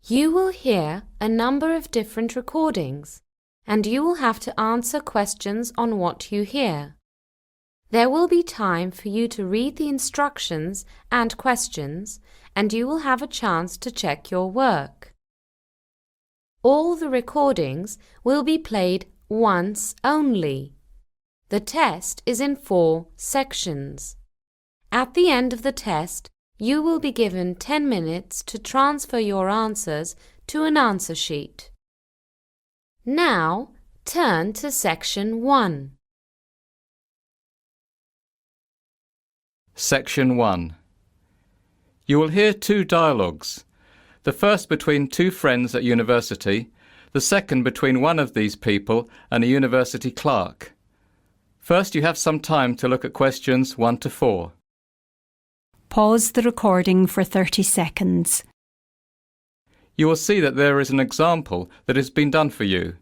You will hear a number of different recordings, and you will have to answer questions on what you hear. There will be time for you to read the instructions and questions, and you will have a chance to check your work. All the recordings will be played once only. The test is in 4 sections. At the end of the test, you will be given 10 minutes to transfer your answers to an answer sheet. Now, turn to Section 1. Section 1. You will hear 2 dialogues. The first between 2 friends at university, the second between one of these people and a university clerk. First, you have some time to look at questions 1 to 4. Pause the recording for 30 seconds. You will see that there is an example that has been done for you.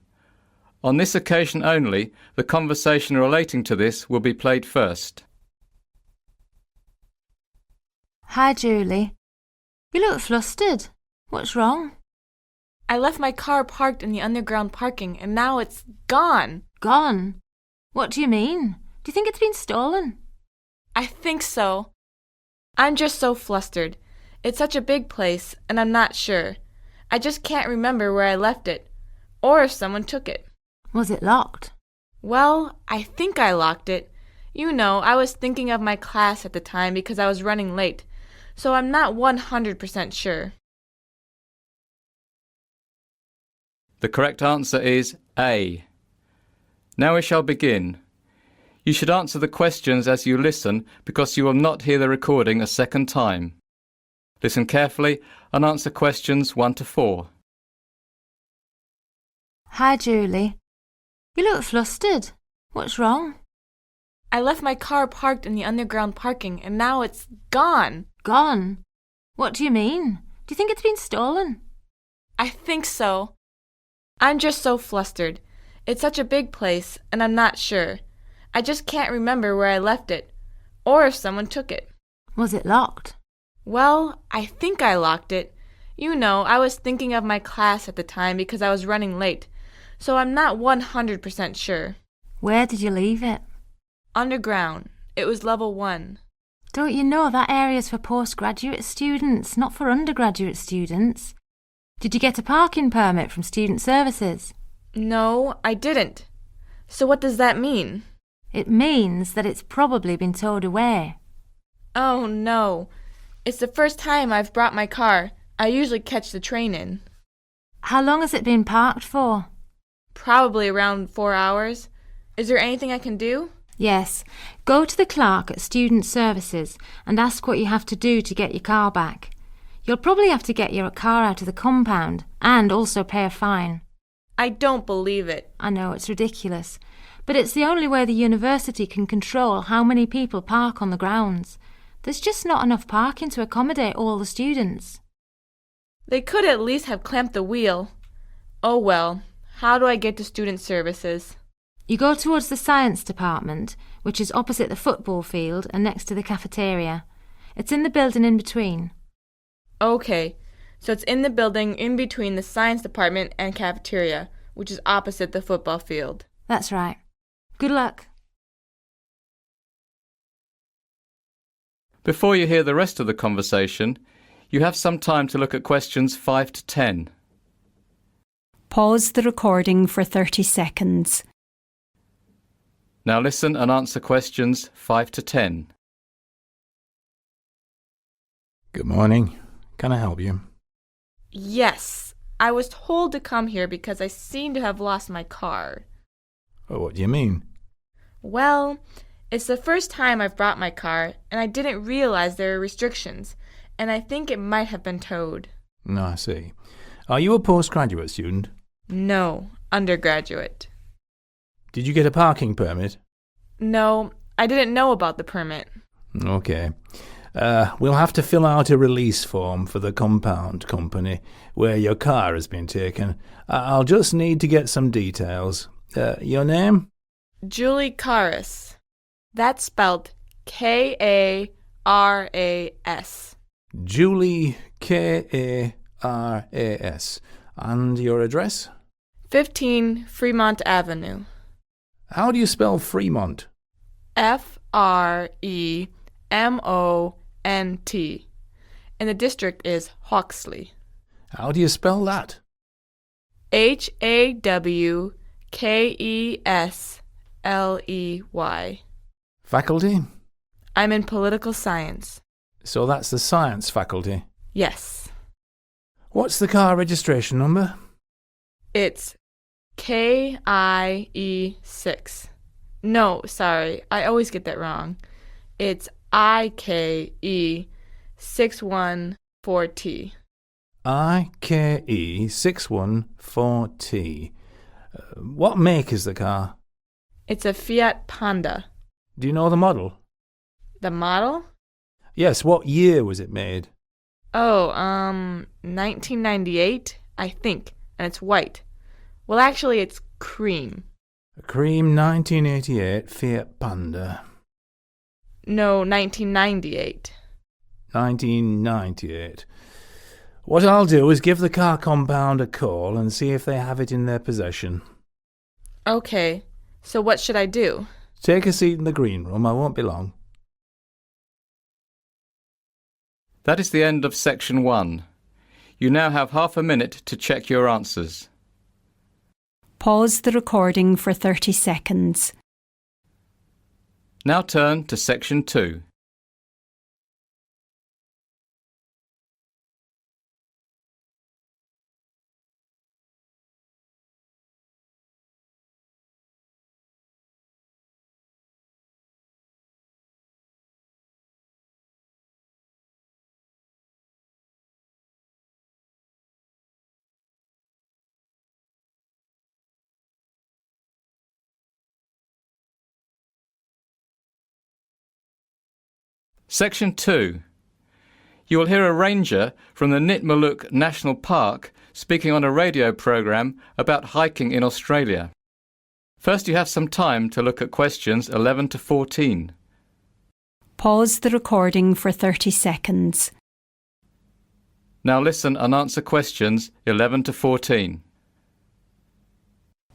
On this occasion only, the conversation relating to this will be played first. Hi, Julie. You look flustered. What's wrong? I left my car parked in the underground parking and now it's gone. Gone? What do you mean? Do you think it's been stolen? I think so. I'm just so flustered. It's such a big place and I'm not sure. I just can't remember where I left it, or if someone took it. Was it locked? Well, I think I locked it. You know, I was thinking of my class at the time because I was running late, so I'm not 100% sure. The correct answer is A. Now we shall begin. You should answer the questions as you listen because you will not hear the recording a second time. Listen carefully and answer questions 1 to 4. Hi, Julie. You look flustered. What's wrong? I left my car parked in the underground parking and now it's gone. Gone? What do you mean? Do you think it's been stolen? I think so. I'm just so flustered. It's such a big place and I'm not sure. I just can't remember where I left it, or if someone took it. Was it locked? Well, I think I locked it. You know, I was thinking of my class at the time because I was running late, so I'm not 100% sure. Where did you leave it? Underground. It was level 1. Don't you know that area's for postgraduate students, not for undergraduate students? Did you get a parking permit from Student Services? No, I didn't. So what does that mean? It means that it's probably been towed away. Oh, no. It's the first time I've brought my car. I usually catch the train in. How long has it been parked for? Probably around 4 hours. Is there anything I can do? Yes. Go to the clerk at Student Services and ask what you have to do to get your car back. You'll probably have to get your car out of the compound and also pay a fine. I don't believe it. I know, it's ridiculous. But it's the only way the university can control how many people park on the grounds. There's just not enough parking to accommodate all the students. They could at least have clamped the wheel. Oh well, how do I get to Student Services? You go towards the science department, which is opposite the football field and next to the cafeteria. It's in the building in between. Okay, so it's in the building in between the science department and cafeteria, which is opposite the football field. That's right. Good luck. Before you hear the rest of the conversation, you have some time to look at questions 5 to 10. Pause the recording for 30 seconds. Now listen and answer questions 5 to 10. Good morning. Can I help you? Yes, I was told to come here because I seem to have lost my car. Oh, what do you mean? Well, it's the first time I've brought my car, and I didn't realize there were restrictions, and I think it might have been towed. No, I see. Are you a postgraduate student? No, undergraduate. Did you get a parking permit? No, I didn't know about the permit. Okay. We'll have to fill out a release form for the compound company where your car has been taken. I'll just need to get some details. Your name? Julie Karas. That's spelled K-A-R-A-S. Julie Karas. F-R-A-S. And your address? 15 Fremont Avenue. How do you spell Fremont? Fremont. And the district is Hawksley. How do you spell that? Hawkesley. Faculty? I'm in political science. So that's the science faculty. Yes. What's the car registration number? It's KIE6. No, sorry, I always get that wrong. It's IKE614T. IKE614T. What make is the car? It's a Fiat Panda. Do you know the model? The model? Yes, what year was it made? Oh, 1998, I think, and it's white. Well, actually, it's cream. A cream 1988 Fiat Panda. No, 1998. 1998. What I'll do is give the car compound a call and see if they have it in their possession. Okay, so what should I do? Take a seat in the green room, I won't be long. That is the end of section 1. You now have half a minute to check your answers. Pause the recording for 30 seconds. Now turn to section 2. Section 2. You will hear a ranger from the Nitmaluk National Park speaking on a radio program about hiking in Australia. First, you have some time to look at questions 11 to 14. Pause the recording for 30 seconds. Now listen and answer questions 11 to 14.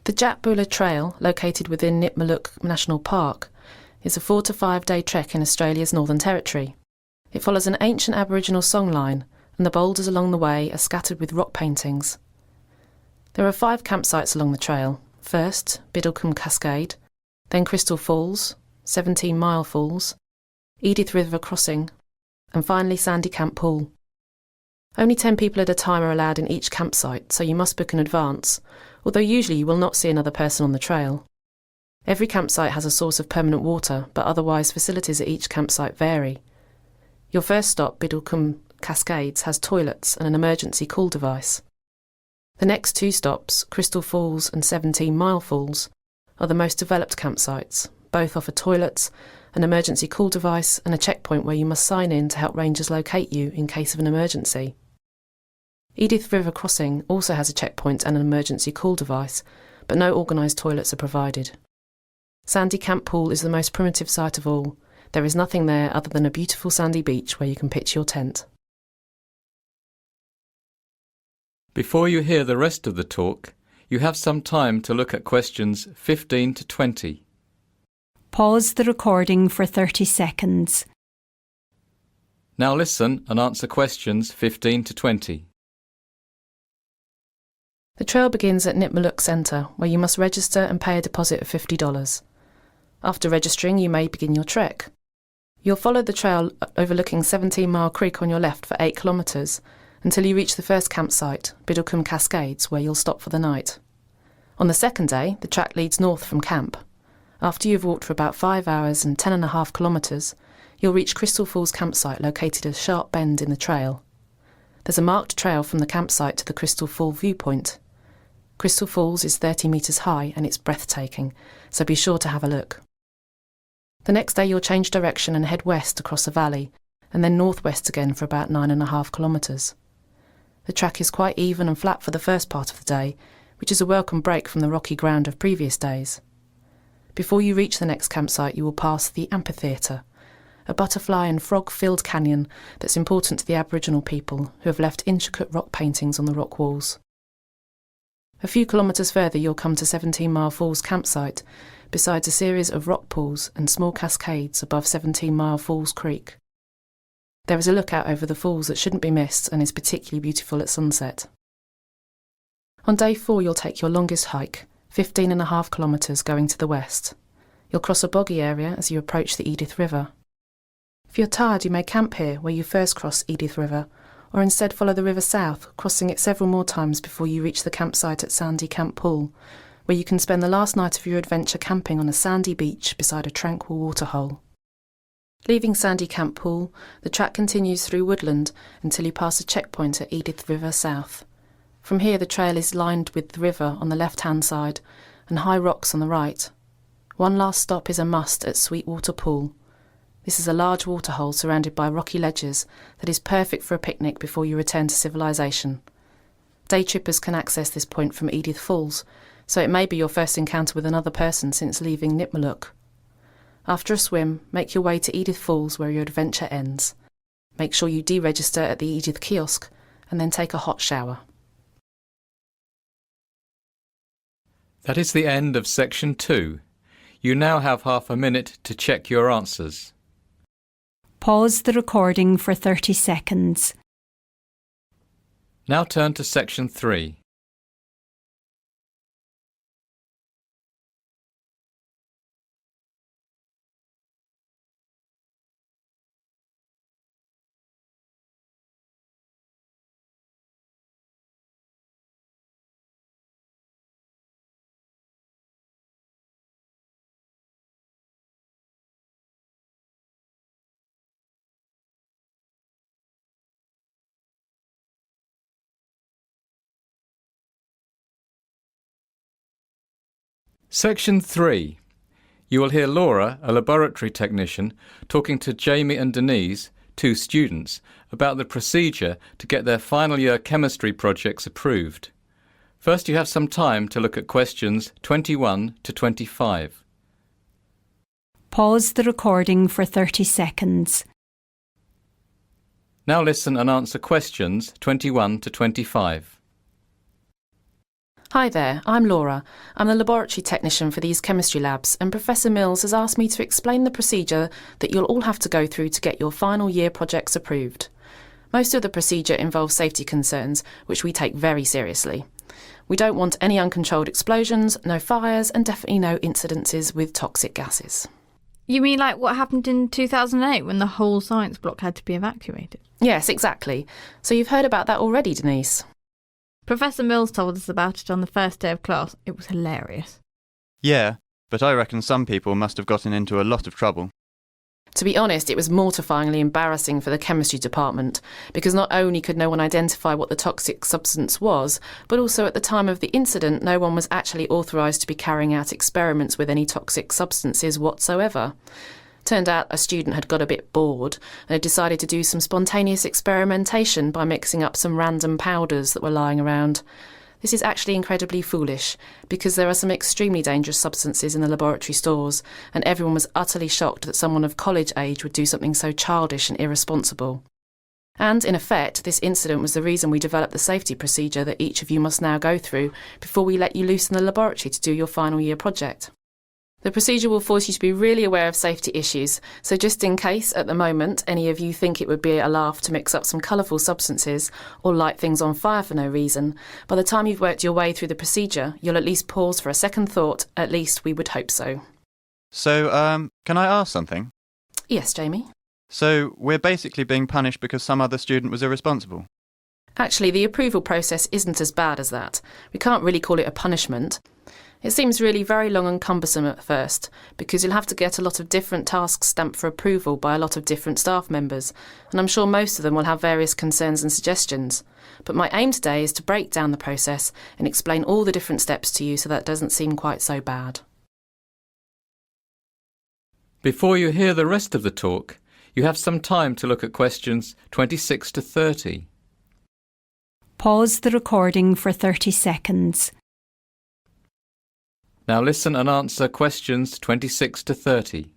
The Jatbula Trail, located within Nitmaluk National Park, is a 4 to 5 day trek in Australia's Northern Territory. It follows an ancient Aboriginal songline, and the boulders along the way are scattered with rock paintings. There are 5 campsites along the trail. First, Biddlecombe Cascade, then Crystal Falls, 17 Mile Falls, Edith River Crossing, and finally Sandy Camp Pool. Only 10 people at a time are allowed in each campsite, so you must book in advance, although usually you will not see another person on the trail. Every campsite has a source of permanent water, but otherwise facilities at each campsite vary. Your first stop, Biddlecombe Cascades, has toilets and an emergency call device. The next 2 stops, Crystal Falls and 17 Mile Falls, are the most developed campsites. Both offer toilets, an emergency call device and a checkpoint where you must sign in to help rangers locate you in case of an emergency. Edith River Crossing also has a checkpoint and an emergency call device, but no organised toilets are provided. Sandy Camp Pool is the most primitive site of all. There is nothing there other than a beautiful sandy beach where you can pitch your tent. Before you hear the rest of the talk, you have some time to look at questions 15 to 20. Pause the recording for 30 seconds. Now listen and answer questions 15 to 20. The trail begins at Nitmaluk Centre, where you must register and pay a deposit of $50. After registering, you may begin your trek. You'll follow the trail overlooking 17 Mile Creek on your left for 8 kilometres until you reach the first campsite, Biddlecombe Cascades, where you'll stop for the night. On the second day, the track leads north from camp. After you've walked for about 5 hours and 10.5 kilometres, you'll reach Crystal Falls campsite located at a sharp bend in the trail. There's a marked trail from the campsite to the Crystal Fall viewpoint. Crystal Falls is 30 metres high and it's breathtaking, so be sure to have a look. The next day you'll change direction and head west across the valley, and then northwest again for about 9.5 kilometres. The track is quite even and flat for the first part of the day, which is a welcome break from the rocky ground of previous days. Before you reach the next campsite you will pass the amphitheatre, a butterfly and frog-filled canyon that's important to the Aboriginal people who have left intricate rock paintings on the rock walls. A few kilometres further you'll come to 17 Mile Falls campsite, besides a series of rock pools and small cascades above 17 Mile Falls Creek. There is a lookout over the falls that shouldn't be missed and is particularly beautiful at sunset. On day 4 you'll take your longest hike, 15.5 kilometres going to the west. You'll cross a boggy area as you approach the Edith River. If you're tired you may camp here where you first cross Edith River, or instead follow the river south, crossing it several more times before you reach the campsite at Sandy Camp Pool, where you can spend the last night of your adventure camping on a sandy beach beside a tranquil waterhole. Leaving Sandy Camp Pool, the track continues through woodland until you pass a checkpoint at Edith River South. From here the trail is lined with the river on the left-hand side and high rocks on the right. One last stop is a must at Sweetwater Pool. This is a large waterhole surrounded by rocky ledges that is perfect for a picnic before you return to civilization. Day trippers can access this point from Edith Falls, so it may be your first encounter with another person since leaving Nipmuc. After a swim, make your way to Edith Falls where your adventure ends. Make sure you deregister at the Edith kiosk and then take a hot shower. That is the end of section 2. You now have half a minute to check your answers. Pause the recording for 30 seconds. Now turn to section 3. Section 3. You will hear Laura, a laboratory technician, talking to Jamie and Denise, 2 students, about the procedure to get their final year chemistry projects approved. First you have some time to look at questions 21 to 25. Pause the recording for 30 seconds. Now listen and answer questions 21 to 25. Hi there, I'm Laura. I'm the laboratory technician for these chemistry labs, and Professor Mills has asked me to explain the procedure that you'll all have to go through to get your final year projects approved. Most of the procedure involves safety concerns, which we take very seriously. We don't want any uncontrolled explosions, no fires, and definitely no incidences with toxic gases. You mean like what happened in 2008 when the whole science block had to be evacuated? Yes, exactly. So you've heard about that already, Denise? Professor Mills told us about it on the first day of class. It was hilarious. Yeah, but I reckon some people must have gotten into a lot of trouble. To be honest, it was mortifyingly embarrassing for the chemistry department, because not only could no one identify what the toxic substance was, but also at the time of the incident no one was actually authorised to be carrying out experiments with any toxic substances whatsoever. Turned out a student had got a bit bored and had decided to do some spontaneous experimentation by mixing up some random powders that were lying around. This is actually incredibly foolish, because there are some extremely dangerous substances in the laboratory stores, and everyone was utterly shocked that someone of college age would do something so childish and irresponsible. And, in effect, this incident was the reason we developed the safety procedure that each of you must now go through before we let you loose in the laboratory to do your final year project. The procedure will force you to be really aware of safety issues, so just in case, at the moment, any of you think it would be a laugh to mix up some colourful substances or light things on fire for no reason, by the time you've worked your way through the procedure, you'll at least pause for a second thought. At least we would hope so. So, can I ask something? Yes, Jamie? So, we're basically being punished because some other student was irresponsible? Actually, the approval process isn't as bad as that. We can't really call it a punishment. It seems really very long and cumbersome at first, because you'll have to get a lot of different tasks stamped for approval by a lot of different staff members, and I'm sure most of them will have various concerns and suggestions. But my aim today is to break down the process and explain all the different steps to you so that it doesn't seem quite so bad. Before you hear the rest of the talk, you have some time to look at questions 26 to 30. Pause the recording for 30 seconds. Now listen and answer questions 26 to 30.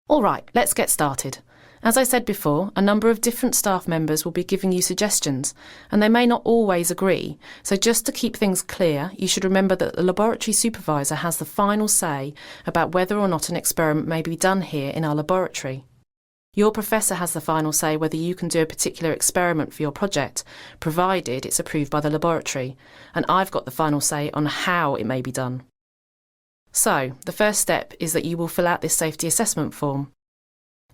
All right, let's get started. As I said before, a number of different staff members will be giving you suggestions, and they may not always agree, so just to keep things clear, you should remember that the laboratory supervisor has the final say about whether or not an experiment may be done here in our laboratory. Your professor has the final say whether you can do a particular experiment for your project, provided it's approved by the laboratory, and I've got the final say on how it may be done. So, the first step is that you will fill out this safety assessment form.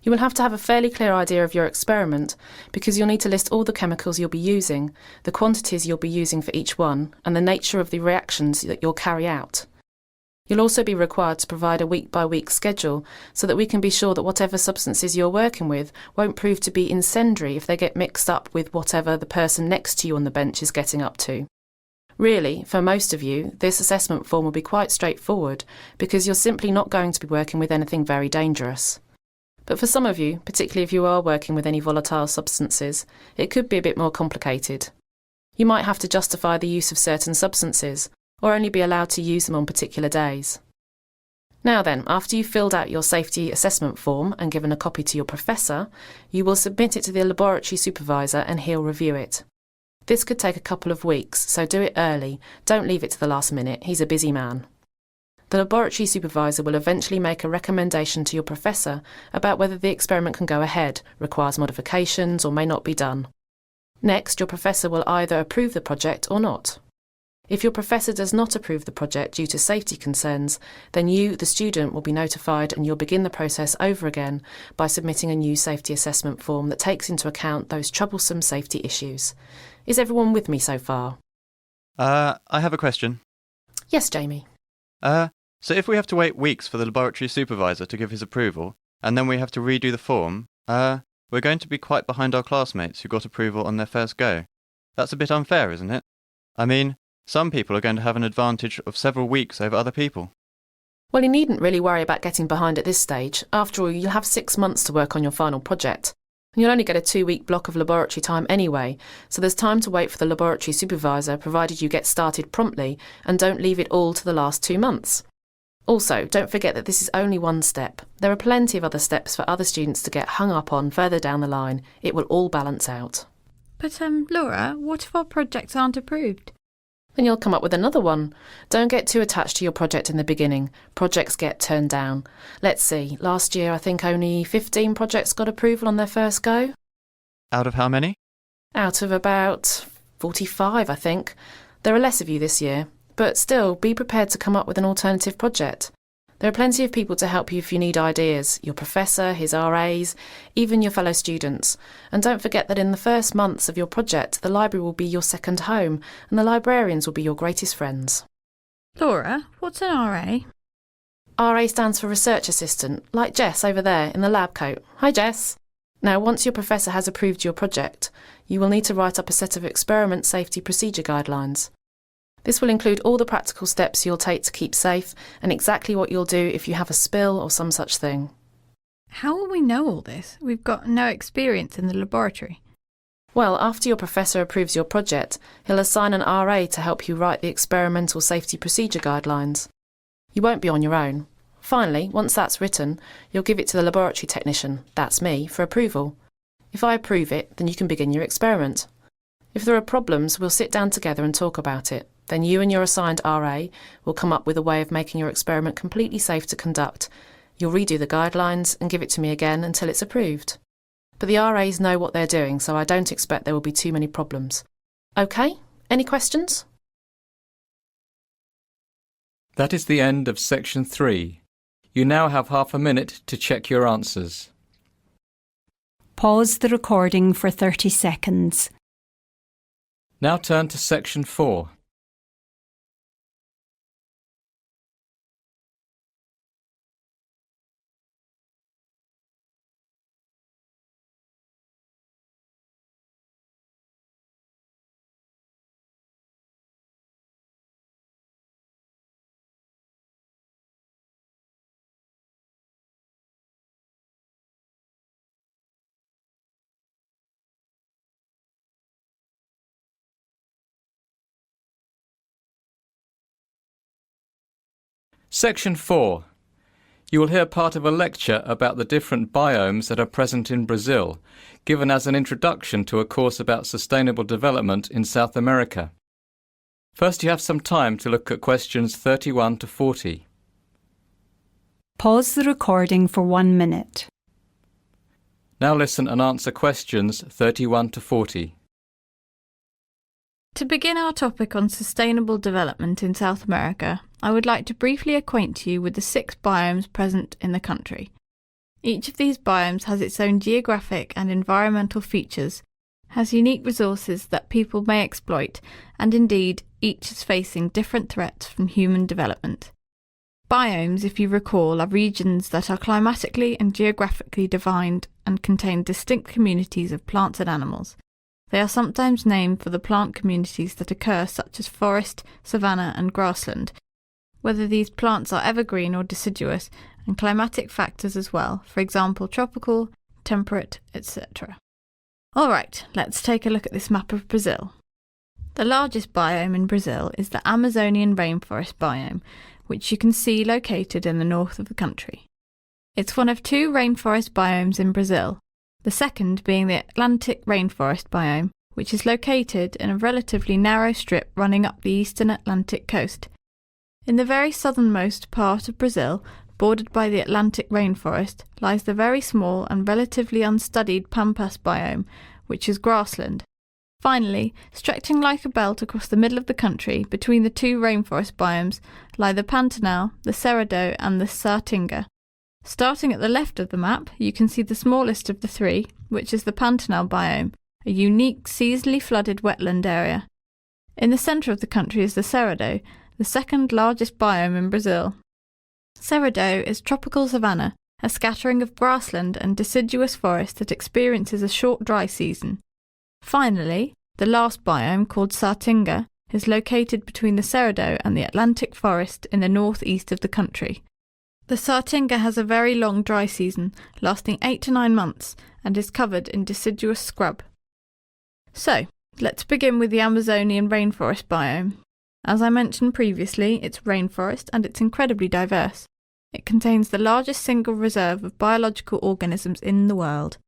You will have to have a fairly clear idea of your experiment because you'll need to list all the chemicals you'll be using, the quantities you'll be using for each one, and the nature of the reactions that you'll carry out. You'll also be required to provide a week-by-week schedule so that we can be sure that whatever substances you're working with won't prove to be incendiary if they get mixed up with whatever the person next to you on the bench is getting up to. Really, for most of you, this assessment form will be quite straightforward because you're simply not going to be working with anything very dangerous. But for some of you, particularly if you are working with any volatile substances, it could be a bit more complicated. You might have to justify the use of certain substances, or only be allowed to use them on particular days. Now then, after you've filled out your safety assessment form and given a copy to your professor, you will submit it to the laboratory supervisor and he'll review it. This could take a couple of weeks, so do it early. Don't leave it to the last minute. He's a busy man. The laboratory supervisor will eventually make a recommendation to your professor about whether the experiment can go ahead, requires modifications, or may not be done. Next, your professor will either approve the project or not. If your professor does not approve the project due to safety concerns, then you, the student, will be notified and you'll begin the process over again by submitting a new safety assessment form that takes into account those troublesome safety issues. Is everyone with me so far? I have a question. Yes, Jamie. So if we have to wait weeks for the laboratory supervisor to give his approval, and then we have to redo the form, we're going to be quite behind our classmates who got approval on their first go. That's a bit unfair, isn't it? I mean, some people are going to have an advantage of several weeks over other people. Well, you needn't really worry about getting behind at this stage. After all, you'll have 6 months to work on your final project. And you'll only get a 2-week block of laboratory time anyway, so there's time to wait for the laboratory supervisor provided you get started promptly and don't leave it all to the last 2 months. Also, don't forget that this is only one step. There are plenty of other steps for other students to get hung up on further down the line. It will all balance out. But, Laura, what if our projects aren't approved? Then you'll come up with another one. Don't get too attached to your project in the beginning. Projects get turned down. Let's see, last year I think only 15 projects got approval on their first go. Out of how many? Out of about 45, I think. There are less of you this year. But still, be prepared to come up with an alternative project. There are plenty of people to help you if you need ideas, your professor, his RAs, even your fellow students. And don't forget that in the first months of your project, the library will be your second home, and the librarians will be your greatest friends. Laura, what's an RA? RA stands for Research Assistant, like Jess over there in the lab coat. Hi, Jess. Now, once your professor has approved your project, you will need to write up a set of experiment safety procedure guidelines. This will include all the practical steps you'll take to keep safe and exactly what you'll do if you have a spill or some such thing. How will we know all this? We've got no experience in the laboratory. Well, after your professor approves your project, he'll assign an RA to help you write the experimental safety procedure guidelines. You won't be on your own. Finally, once that's written, you'll give it to the laboratory technician, that's me, for approval. If I approve it, then you can begin your experiment. If there are problems, we'll sit down together and talk about it. Then you and your assigned RA will come up with a way of making your experiment completely safe to conduct. You'll redo the guidelines and give it to me again until it's approved. But the RAs know what they're doing, so I don't expect there will be too many problems. OK? Any questions? That is the end of section 3. You now have half a minute to check your answers. Pause the recording for 30 seconds. Now turn to section 4. Section 4. You will hear part of a lecture about the different biomes that are present in Brazil, given as an introduction to a course about sustainable development in South America. First, you have some time to look at questions 31 to 40. Pause the recording for 1 minute. Now listen and answer questions 31 to 40. To begin our topic on sustainable development in South America, I would like to briefly acquaint you with the 6 biomes present in the country. Each of these biomes has its own geographic and environmental features, has unique resources that people may exploit, and indeed, each is facing different threats from human development. Biomes, if you recall, are regions that are climatically and geographically defined and contain distinct communities of plants and animals. They are sometimes named for the plant communities that occur, such as forest, savanna and grassland, whether these plants are evergreen or deciduous, and climatic factors as well, for example tropical, temperate, etc. Alright, let's take a look at this map of Brazil. The largest biome in Brazil is the Amazonian rainforest biome, which you can see located in the north of the country. It's one of 2 rainforest biomes in Brazil, the second being the Atlantic rainforest biome, which is located in a relatively narrow strip running up the eastern Atlantic coast. In the very southernmost part of Brazil, bordered by the Atlantic rainforest, lies the very small and relatively unstudied Pampas biome, which is grassland. Finally, stretching like a belt across the middle of the country, between the 2 rainforest biomes, lie the Pantanal, the Cerrado and the Saatinga. Starting at the left of the map, you can see the smallest of the 3, which is the Pantanal biome, a unique seasonally flooded wetland area. In the centre of the country is the Cerrado, the second largest biome in Brazil. Cerrado is tropical savanna, a scattering of grassland and deciduous forest that experiences a short dry season. Finally, the last biome, called Saatinga, is located between the Cerrado and the Atlantic forest in the northeast of the country. The Saatinga has a very long dry season, lasting 8 to 9 months, and is covered in deciduous scrub. So, let's begin with the Amazonian rainforest biome. As I mentioned previously, it's rainforest and it's incredibly diverse. It contains the largest single reserve of biological organisms in the world.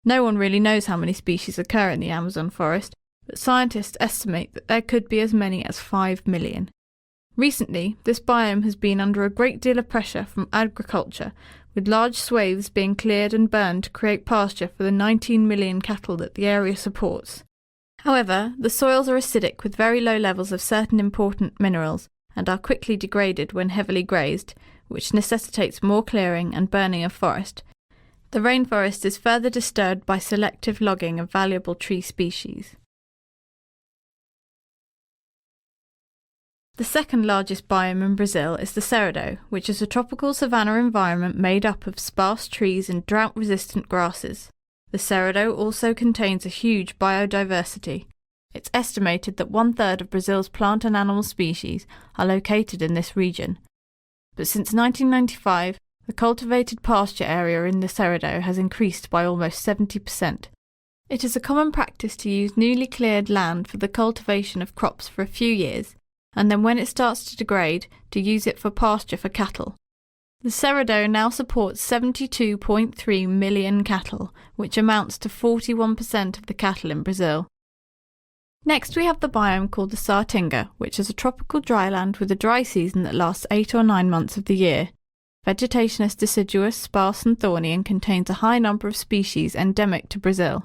No one really knows how many species occur in the Amazon forest, but scientists estimate that there could be as many as 5 million. Recently, this biome has been under a great deal of pressure from agriculture, with large swathes being cleared and burned to create pasture for the 19 million cattle that the area supports. However, the soils are acidic with very low levels of certain important minerals and are quickly degraded when heavily grazed, which necessitates more clearing and burning of forest. The rainforest is further disturbed by selective logging of valuable tree species. The second largest biome in Brazil is the Cerrado, which is a tropical savanna environment made up of sparse trees and drought-resistant grasses. The Cerrado also contains a huge biodiversity. It's estimated that 1/3 of Brazil's plant and animal species are located in this region. But since 1995, the cultivated pasture area in the Cerrado has increased by almost 70%. It is a common practice to use newly cleared land for the cultivation of crops for a few years, and then when it starts to degrade, to use it for pasture for cattle. The Cerrado now supports 72.3 million cattle, which amounts to 41% of the cattle in Brazil. Next we have the biome called the Saatinga, which is a tropical dryland with a dry season that lasts 8 or 9 months of the year. Vegetation is deciduous, sparse and thorny and contains a high number of species endemic to Brazil.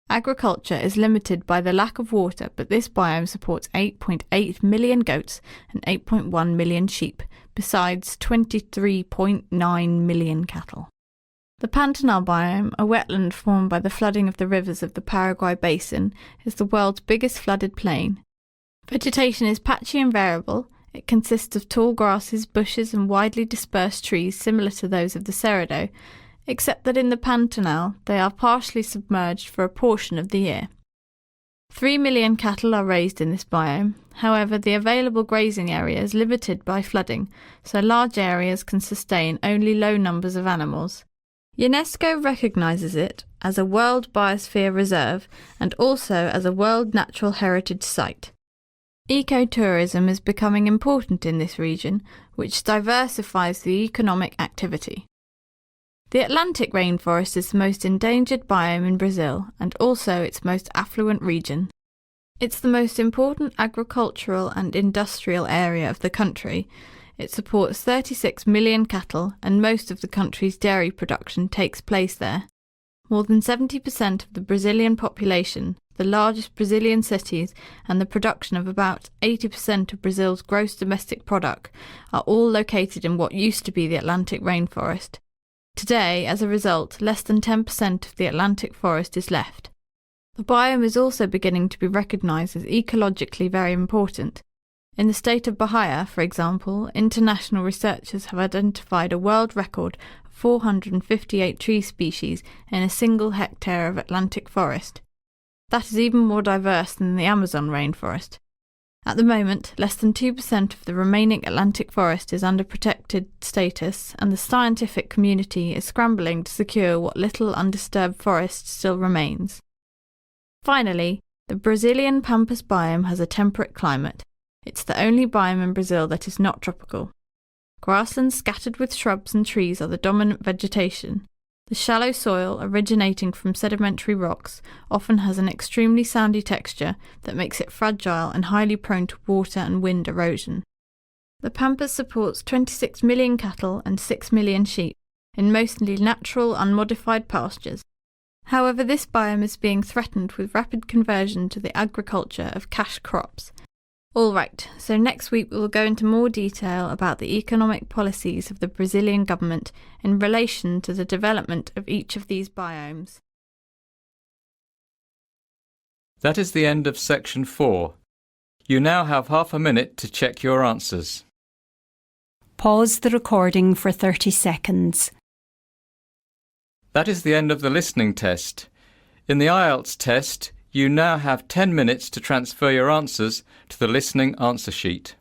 Agriculture is limited by the lack of water, but this biome supports 8.8 million goats and 8.1 million sheep, besides 23.9 million cattle. The Pantanal biome, a wetland formed by the flooding of the rivers of the Paraguay Basin, is the world's biggest flooded plain. Vegetation is patchy and variable. It consists of tall grasses, bushes and widely dispersed trees similar to those of the Cerrado, except that in the Pantanal they are partially submerged for a portion of the year. 3 million cattle are raised in this biome. However, the available grazing area is limited by flooding, so large areas can sustain only low numbers of animals. UNESCO recognises it as a World Biosphere Reserve and also as a World Natural Heritage Site. Ecotourism is becoming important in this region, which diversifies the economic activity. The Atlantic rainforest is the most endangered biome in Brazil and also its most affluent region. It's the most important agricultural and industrial area of the country. It supports 36 million cattle and most of the country's dairy production takes place there. More than 70% of the Brazilian population, the largest Brazilian cities, and the production of about 80% of Brazil's gross domestic product are all located in what used to be the Atlantic rainforest. Today, as a result, less than 10% of the Atlantic forest is left. The biome is also beginning to be recognised as ecologically very important. In the state of Bahia, for example, international researchers have identified a world record of 458 tree species in a single hectare of Atlantic forest. That is even more diverse than the Amazon rainforest. At the moment, less than 2% of the remaining Atlantic forest is under protected status, and the scientific community is scrambling to secure what little undisturbed forest still remains. Finally, the Brazilian Pampas biome has a temperate climate. It's the only biome in Brazil that is not tropical. Grasslands scattered with shrubs and trees are the dominant vegetation. The shallow soil, originating from sedimentary rocks, often has an extremely sandy texture that makes it fragile and highly prone to water and wind erosion. The Pampas supports 26 million cattle and 6 million sheep, in mostly natural, unmodified pastures. However, this biome is being threatened with rapid conversion to the agriculture of cash crops. All right, so next week we will go into more detail about the economic policies of the Brazilian government in relation to the development of each of these biomes. That is the end of section 4. You now have half a minute to check your answers. Pause the recording for 30 seconds. That is the end of the listening test. In the IELTS test, you now have 10 minutes to transfer your answers to the listening answer sheet.